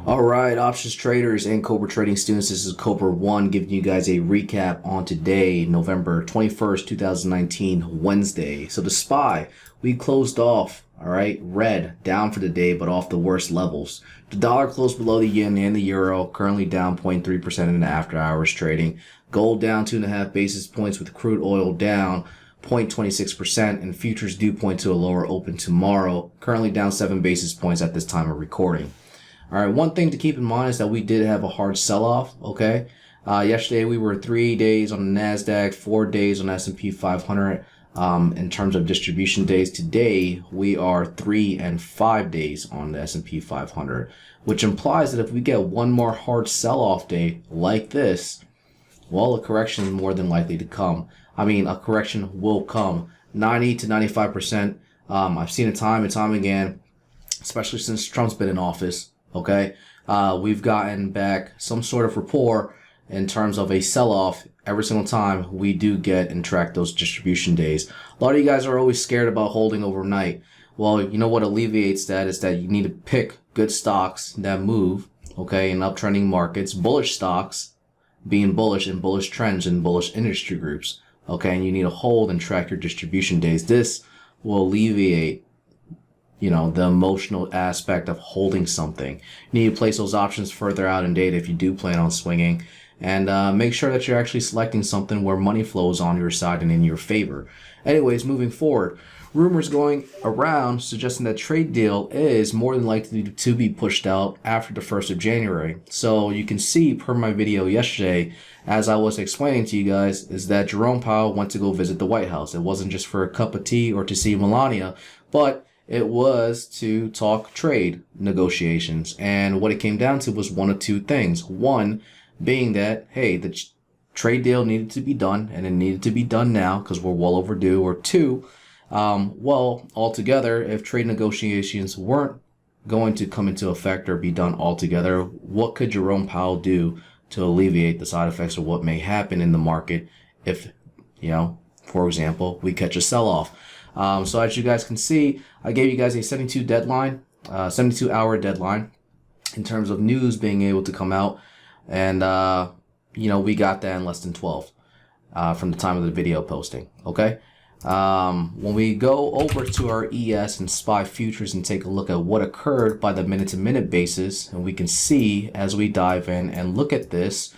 All right, options traders and Cobra trading students, this is Cobra One giving you guys a recap on today, November 21st, 2019, Wednesday. So the SPY, we closed off, all right, red, down for the day, but off the worst levels. The dollar closed below the yen and the euro, currently down 0.3% in the after hours trading. Gold down 2.5 basis points with crude oil down 0.26%, and futures do point to a lower open tomorrow, currently down 7 basis points at this time of recording. All right, one thing to keep in mind is that we did have a hard sell-off, okay? Yesterday we were 3 days on the NASDAQ, 4 days on S&P 500 in terms of distribution days. Today we are 3 and 5 days on the S&P 500, which implies that if we get one more hard sell-off day like this, well, a correction is more than likely to come. I mean, a correction will come. 90 to 95%. I've seen it time and time again, especially since Trump's been in office. Okay, we've gotten back some sort of rapport in terms of a sell-off every single time we do get and track those distribution days. A lot of you guys are always scared about holding overnight. Well, you know what alleviates that is that you need to pick good stocks that move, okay, in uptrending markets, bullish stocks being bullish in bullish trends and bullish industry groups, okay, and you need to hold and track your distribution days. This will alleviate the emotional aspect of holding something. You need to place those options further out in data if you do plan on swinging, and make sure that you're actually selecting something where money flows on your side and in your favor. Anyways, moving forward, rumors going around suggesting that trade deal is more than likely to be pushed out after the 1st of January. So you can see per my video yesterday, as I was explaining to you guys, is that Jerome Powell went to go visit the White House. It wasn't just for a cup of tea or to see Melania, but it was to talk trade negotiations. And what it came down to was one of two things. One being that, hey, the trade deal needed to be done, and it needed to be done now because we're well overdue. Or two, well, altogether, if trade negotiations weren't going to come into effect or be done altogether, what could Jerome Powell do to alleviate the side effects of what may happen in the market if, for example, we catch a sell-off? So as you guys can see, I gave you guys a 72-hour deadline in terms of news being able to come out. And, we got that in less than 12 from the time of the video posting. Okay. When we go over to our ES and SPY futures and take a look at what occurred by the minute-to-minute basis, and we can see as we dive in and look at this,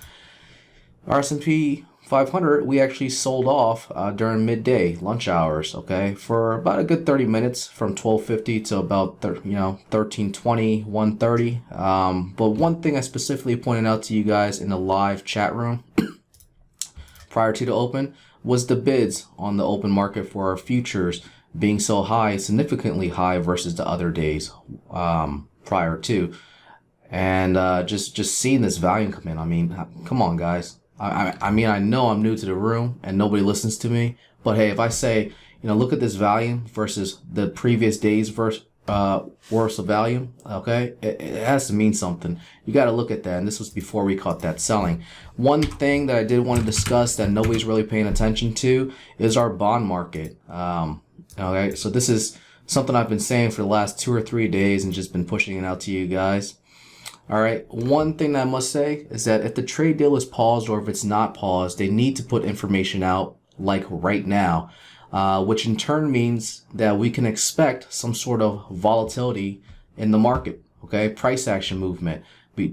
our S&P 500, we actually sold off during midday lunch hours, okay, for about a good 30 minutes from 12:50 to about 13:20, 1:30. But one thing I specifically pointed out to you guys in the live chat room prior to the open was the bids on the open market for our futures being so high, significantly high versus the other days prior to, and just seeing this volume come in. I mean, come on, guys. I mean, I know I'm new to the room and nobody listens to me, but hey, if I say, look at this volume versus the previous day's worth of volume, okay, it has to mean something. You got to look at that, and this was before we caught that selling. One thing that I did want to discuss that nobody's really paying attention to is our bond market. Okay, so this is something I've been saying for the last 2 or 3 days and just been pushing it out to you guys. All right, one thing that I must say is that if the trade deal is paused or if it's not paused, they need to put information out like right now, which in turn means that we can expect some sort of volatility in the market, okay? Price action movement,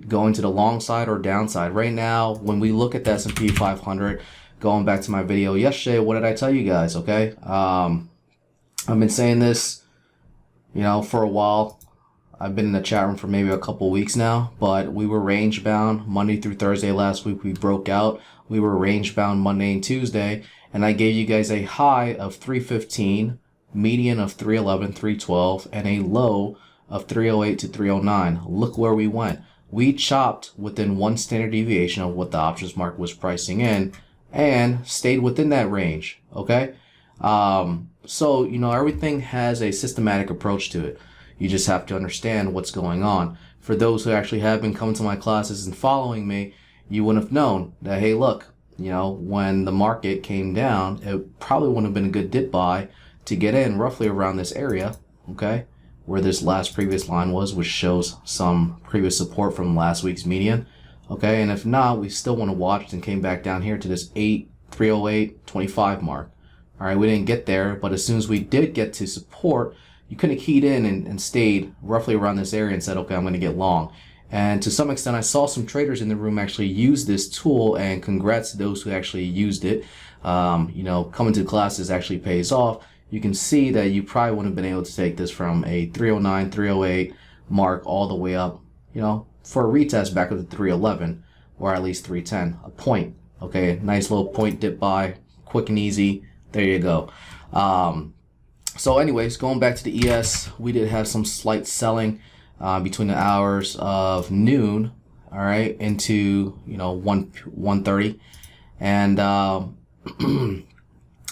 going to the long side or downside. Right now, when we look at the S&P 500, going back to my video yesterday, what did I tell you guys, okay? I've been saying this, for a while. I've been in the chat room for maybe a couple weeks now, but we were range bound Monday through Thursday. Last week we broke out. We were range bound Monday and Tuesday, and I gave you guys a high of 315, median of 311, 312, and a low of 308 to 309. Look where we went. We chopped within one standard deviation of what the options market was pricing in and stayed within that range, okay? So, everything has a systematic approach to it. You just have to understand what's going on. For those who actually have been coming to my classes and following me, you would have known that, hey, look, when the market came down, it probably wouldn't have been a good dip buy to get in roughly around this area, okay? where this last previous line was, which shows some previous support from last week's median. Okay, and if not, we still want to watch and came back down here to this 308.25 mark. All right, we didn't get there, but as soon as we did get to support, you could have keyed in and stayed roughly around this area and said, okay, I'm going to get long. And to some extent, I saw some traders in the room actually use this tool, and congrats to those who actually used it. You know, coming to classes actually pays off. You can see that you probably wouldn't have been able to take this from a 309, 308 mark all the way up, you know, for a retest back up to 311 or at least 310, a point. Okay, nice little point dip buy, quick and easy. There you go. So anyways, going back to the ES, we did have some slight selling between the hours of noon, all right, into, you know, 1:30, and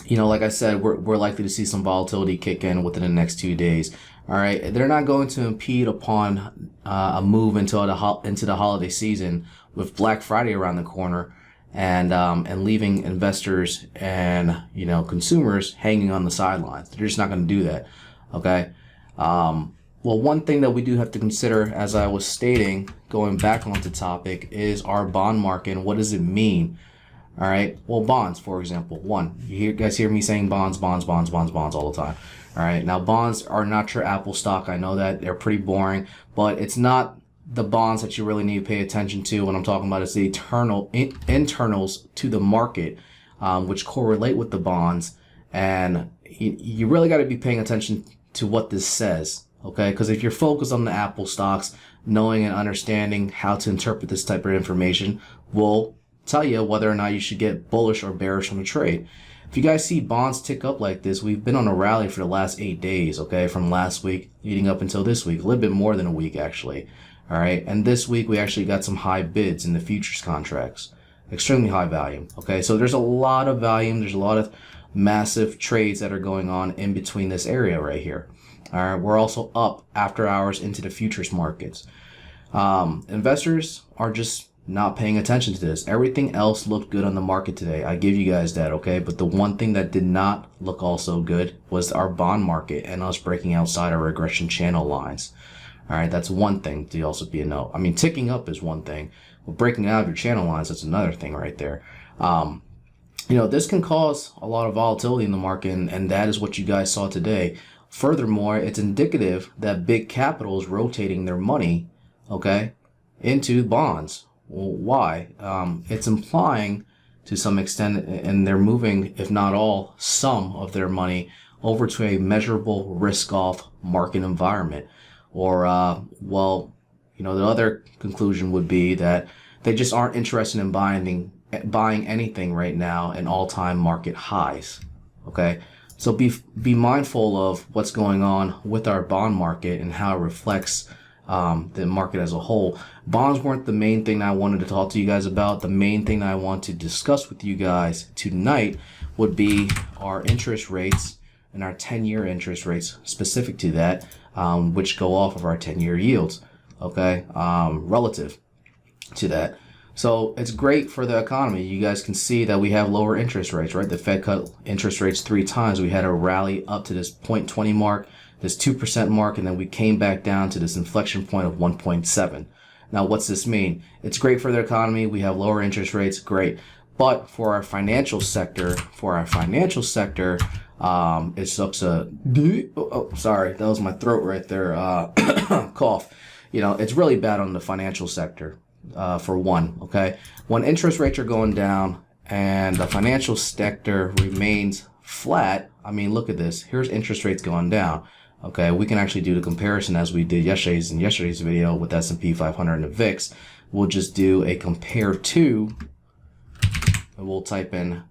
you know, like I said, we're likely to see some volatility kick in within the next 2 days. All right, they're not going to impede upon a move into the holiday season with Black Friday around the corner, and leaving investors and, you know, consumers hanging on the sidelines. They're just not going to do that. Okay. Well, one thing that we do have to consider, as I was stating, going back onto topic, is our bond market and what does it mean? All right. Well, bonds, for example, you guys hear me saying bonds all the time. All right. Now, bonds are not your Apple stock. I know that they're pretty boring, but it's not the bonds that you really need to pay attention to. What I'm talking about is the internals to the market, which correlate with the bonds. And you really got to be paying attention to what this says. Okay. Because if you're focused on the Apple stocks, knowing and understanding how to interpret this type of information will tell you whether or not you should get bullish or bearish on a trade. If you guys see bonds tick up like this, we've been on a rally for the last 8 days, okay, from last week leading up until this week, a little bit more than a week actually. All right, and this week we actually got some high bids in the futures contracts, extremely high volume. Okay, so there's a lot of volume, there's a lot of massive trades that are going on in between this area right here. All right, we're also up after hours into the futures markets. Investors are just not paying attention to this. Everything else looked good on the market today. I give you guys that, okay? But the one thing that did not look also good was our bond market and us breaking outside our regression channel lines. All right, that's one thing to also be a note. I mean, ticking up is one thing, but breaking out of your channel lines, that's another thing right there. You know, this can cause a lot of volatility in the market, and that is what you guys saw today. Furthermore, it's indicative that big capital is rotating their money, okay, into bonds. Well, why? It's implying to some extent, and they're moving, if not all, some of their money over to a measurable risk-off market environment. Or, well, you know, the other conclusion would be that they just aren't interested in buying anything right now in all-time market highs. Okay, so be mindful of what's going on with our bond market and how it reflects the market as a whole. Bonds weren't the main thing I wanted to talk to you guys about. The main thing I want to discuss with you guys tonight would be our interest rates and our 10-year interest rates specific to that, which go off of our 10-year yields, okay, relative to that. So it's great for the economy. You guys can see that we have lower interest rates, right? The Fed cut interest rates 3 times. We had a rally up to this 0.20 mark, this 2% mark, and then we came back down to this inflection point of 1.7. Now, what's this mean? It's great for the economy. We have lower interest rates, great. But for our financial sector, it sucks sorry, that was my throat right there, cough. You know, it's really bad on the financial sector, for one, okay? When interest rates are going down and the financial sector remains flat, I mean, look at this. Here's interest rates going down. Okay, we can actually do the comparison as we did in yesterday's video with S&P 500 and the VIX. We'll just do a compare to, and we'll type in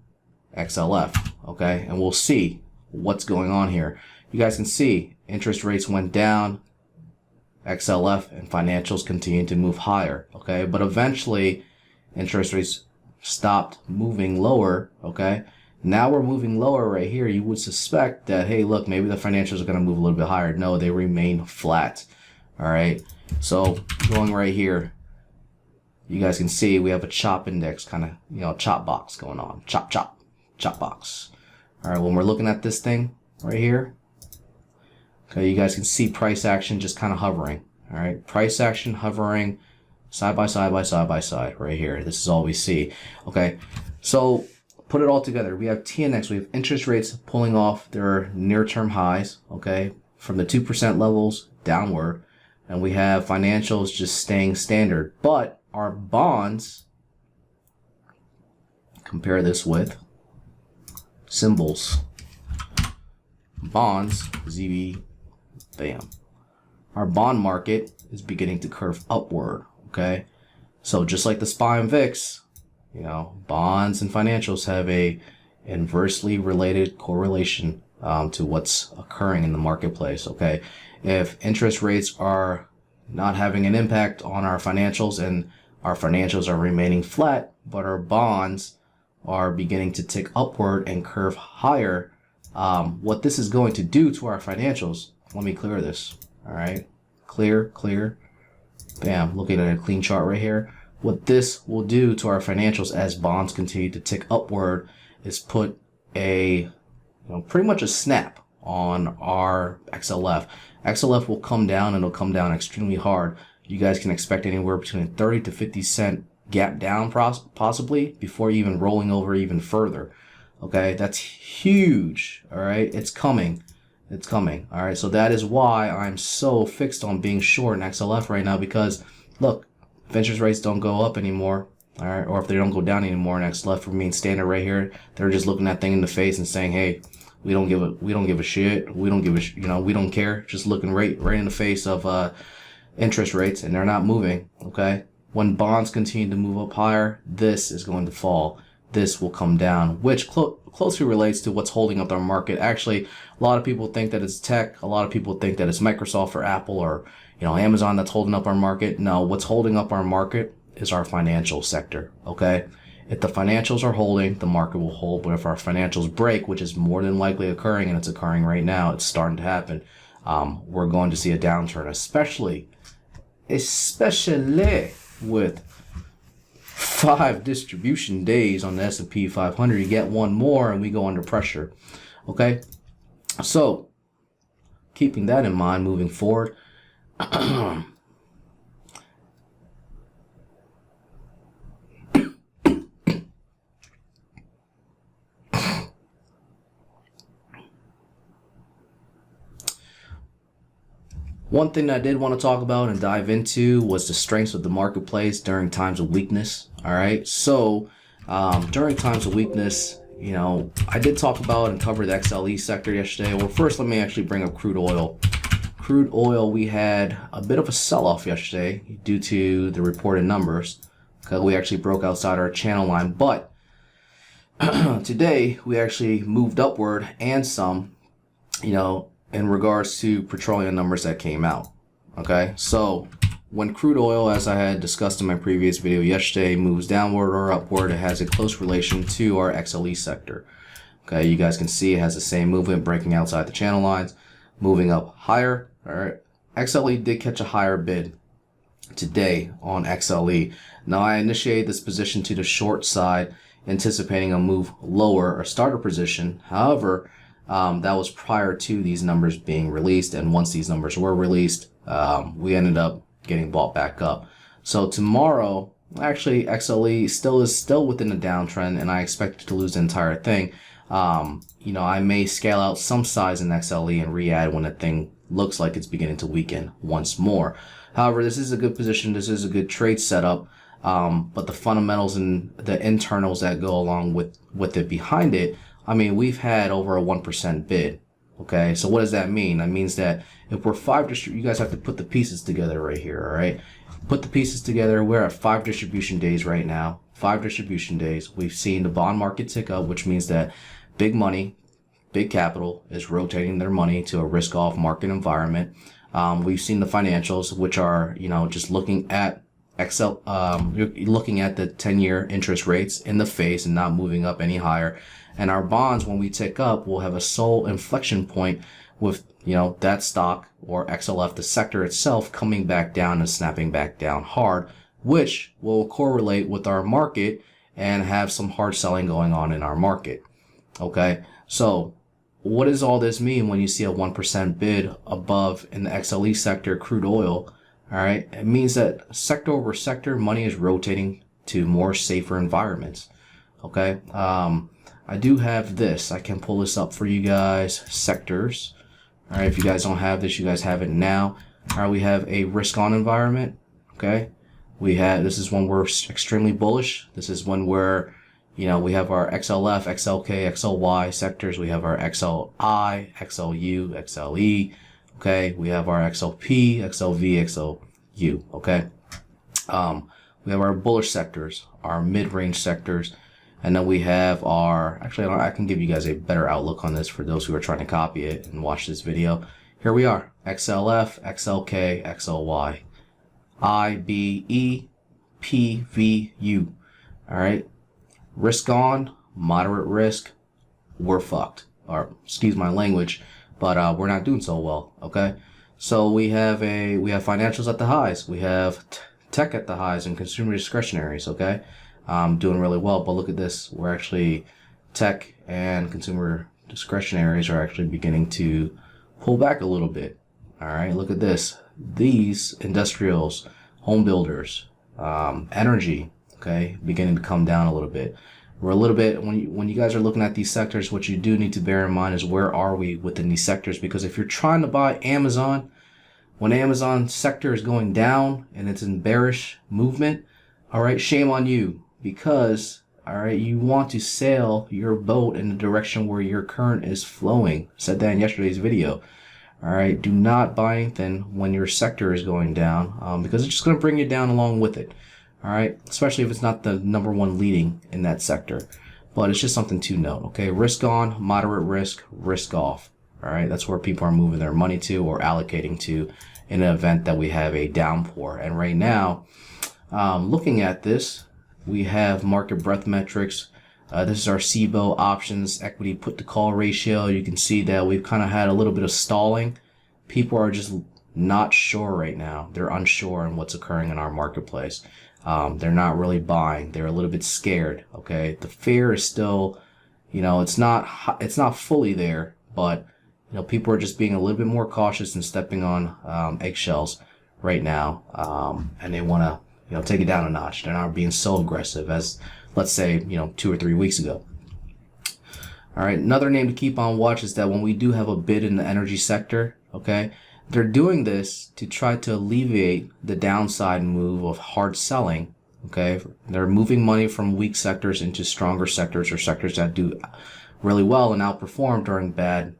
XLF, okay? And we'll see what's going on here. You guys can see interest rates went down, XLF and financials continue to move higher, okay? But eventually, interest rates stopped moving lower, okay? Now we're moving lower right here. You would suspect that, hey, look, maybe the financials are going to move a little bit higher. No, they remain flat. All right. So going right here, you guys can see we have a chop index, kind of, you know, chop box going on. Chop, chop, chop box. All right. When we're looking at this thing right here, Okay, you guys can see price action just kind of hovering. All right, price action hovering side by side by side by side right here. This is all we see. Okay, so put it all together. We have TNX, we have interest rates pulling off their near-term highs, okay, from the 2% levels downward, and we have financials just staying standard. But our bonds, compare this with symbols, bonds, ZB, bam. Our bond market is beginning to curve upward, okay? So just like the SPY and VIX, you know, bonds and financials have a inversely related correlation to what's occurring in the marketplace, okay? If interest rates are not having an impact on our financials and our financials are remaining flat, but our bonds are beginning to tick upward and curve higher, what this is going to do to our financials, let me clear this, all right? Clear, bam, looking at a clean chart right here. What this will do to our financials as bonds continue to tick upward is put a, pretty much a snap on our XLF. XLF will come down, and it'll come down extremely hard. You guys can expect anywhere between 30 to 50 cent gap down possibly before even rolling over even further. Okay, that's huge. All right, it's coming. It's coming. All right, so that is why I'm so fixed on being short in XLF right now, because look, if interest rates don't go up anymore, all right, or if they don't go down anymore and XLF remains standard right here, they're just looking that thing in the face and saying, hey, we don't give a shit. We don't give a, we don't care. Just looking right in the face of interest rates, and they're not moving. Okay, when bonds continue to move up higher, this is going to fall. This will come down, which closely relates to what's holding up our market. Actually, a lot of people think that it's tech. A lot of people think that it's Microsoft or Apple or Amazon that's holding up our market. No, what's holding up our market is our financial sector. Okay, if the financials are holding, the market will hold. But if our financials break, which is more than likely occurring, and it's occurring right now, it's starting to happen, we're going to see a downturn, especially with 5 distribution days on the S&P 500. You get one more and we go under pressure. Okay, so keeping that in mind moving forward, one thing I did want to talk about and dive into was the strengths of the marketplace during times of weakness. All right, so during times of weakness, I did talk about and cover the XLE sector yesterday. Well, first let me actually bring up crude oil. Crude oil, we had a bit of a sell-off yesterday due to the reported numbers, because we actually broke outside our channel line. But today we actually moved upward, and some, in regards to petroleum numbers that came out. Okay, so when crude oil, as I had discussed in my previous video yesterday, moves downward or upward, it has a close relation to our XLE sector. Okay, you guys can see it has the same movement, breaking outside the channel lines, moving up higher. All right, XLE did catch a higher bid today on XLE. Now I initiated this position to the short side, anticipating a move lower, or starter position. However, that was prior to these numbers being released, and once these numbers were released, we ended up getting bought back up. So tomorrow, actually, XLE is still within a downtrend, and I expect it to lose the entire thing. I may scale out some size in XLE and re-add when the thing looks like it's beginning to weaken once more. However, this is a good position. This is a good trade setup. But the fundamentals and the internals that go along with it behind it, I mean, we've had over a 1% bid. Okay, so what does that mean? That means that if we're you guys have to put the pieces together right here, all right? Put the pieces together. We're at 5 distribution days right now. 5 distribution days. We've seen the bond market tick up, which means that big money, big capital is rotating their money to a risk-off market environment. We've seen the financials, which are, just looking at you're looking at the 10-year interest rates in the face and not moving up any higher. And our bonds, when we tick up, will have a sole inflection point with, that stock or XLF, the sector itself, coming back down and snapping back down hard, which will correlate with our market and have some hard selling going on in our market. Okay, so what does all this mean when you see a 1% bid above in the XLE sector, crude oil? All right, it means that sector over sector, money is rotating to more safer environments. Okay, I do have this. I can pull this up for you guys. Sectors. All right, if you guys don't have this, you guys have it now. All right, we have a risk-on environment. Okay, this is when we're extremely bullish. This is when we're, we have our XLF, XLK, XLY sectors. We have our XLI, XLU, XLE. Okay, we have our XLP, XLV, XLU. Okay, we have our bullish sectors, our mid-range sectors, and then we have our, actually I can give you guys a better outlook on this for those who are trying to copy it and watch this video. Here we are, XLF, XLK, XLY, I, B, E, P, V, U. All right, risk on, moderate risk, we're fucked. Or excuse my language, but we're not doing so well. Okay, so we have financials at the highs, we have tech at the highs, and consumer discretionaries. Okay, doing really well. But look at this, we're actually, tech and consumer discretionaries are actually beginning to pull back a little bit. All right, look at this. These industrials, home builders, energy, okay, beginning to come down a little bit. We're a little bit, when you guys are looking at these sectors, what you do need to bear in mind is where are we within these sectors? Because if you're trying to buy Amazon, when Amazon sector is going down and it's in bearish movement, all right, shame on you, because all right, you want to sail your boat in the direction where your current is flowing. I said that in yesterday's video. All right, do not buy anything when your sector is going down, because it's just going to bring you down along with it. All right, especially if it's not the number one leading in that sector. But it's just something to note. Okay, risk on, moderate risk, risk off. All right, that's where people are moving their money to or allocating to in an event that we have a downpour. And right now, looking at this, we have market breadth metrics. This is our SIBO options equity put to call ratio. You can see that we've kind of had a little bit of stalling. People are just not sure right now. They're unsure on what's occurring in our marketplace. They're not really buying. They're a little bit scared. Okay, the fear is still, it's not fully there, but people are just being a little bit more cautious and stepping on eggshells right now, and they want to take it down a notch. They're not being so aggressive as, let's say, 2 or 3 weeks ago. All right, another name to keep on watch is that when we do have a bid in the energy sector, okay, they're doing this to try to alleviate the downside move of hard selling. Okay, they're moving money from weak sectors into stronger sectors, or sectors that do really well and outperform during bad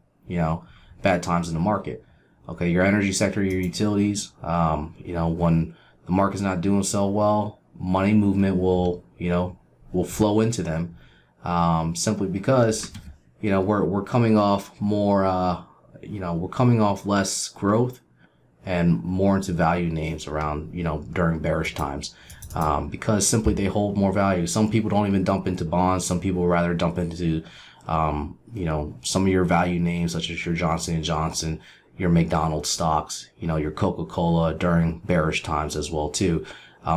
times in the market. Okay, your energy sector, your utilities, when the market's not doing so well, money movement will flow into them, simply because we're coming off more we're coming off less growth and more into value names around during bearish times, because simply they hold more value. Some people don't even dump into bonds. Some people rather dump into some of your value names, such as your Johnson & Johnson, your McDonald's stocks, your Coca-Cola during bearish times as well too,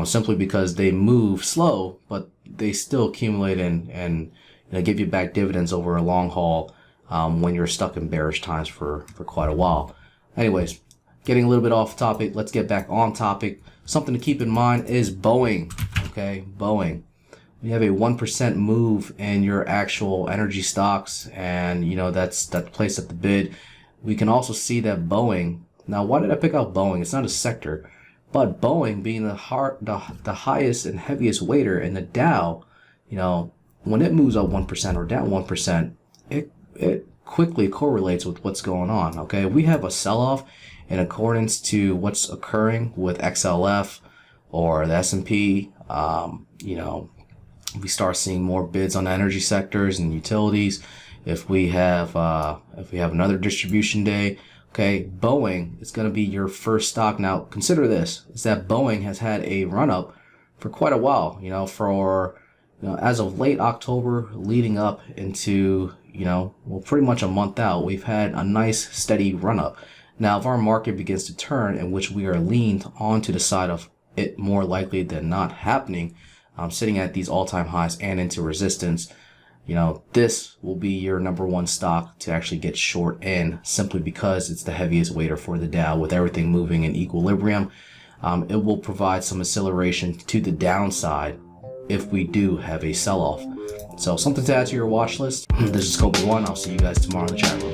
simply because they move slow, but they still accumulate and give you back dividends over a long haul, when you're stuck in bearish times for quite a while. Anyways, getting a little bit off topic, let's get back on topic. Something to keep in mind is Boeing. Okay, Boeing. You have a 1% move in your actual energy stocks, and that's placed at the bid. We can also see that Boeing, now why did I pick out Boeing? It's not a sector, but Boeing being the highest and heaviest weighter in the Dow, when it moves up 1% or down 1%, it quickly correlates with what's going on. Okay, we have a sell-off in accordance to what's occurring with XLF or the S&P. We start seeing more bids on the energy sectors and utilities. If we have another distribution day, okay, Boeing is going to be your first stock. Now consider this, is that Boeing has had a run up for quite a while, as of late October leading up into, pretty much a month out, we've had a nice steady run up. Now, if our market begins to turn, in which we are leaned onto the side of it more likely than not happening, sitting at these all-time highs and into resistance, you know, this will be your number one stock to actually get short in, simply because it's the heaviest weighter for the Dow with everything moving in equilibrium. It will provide some acceleration to the downside if we do have a sell-off. So something to add to your watch list. This is Cobra One. I'll see you guys tomorrow in the chat room.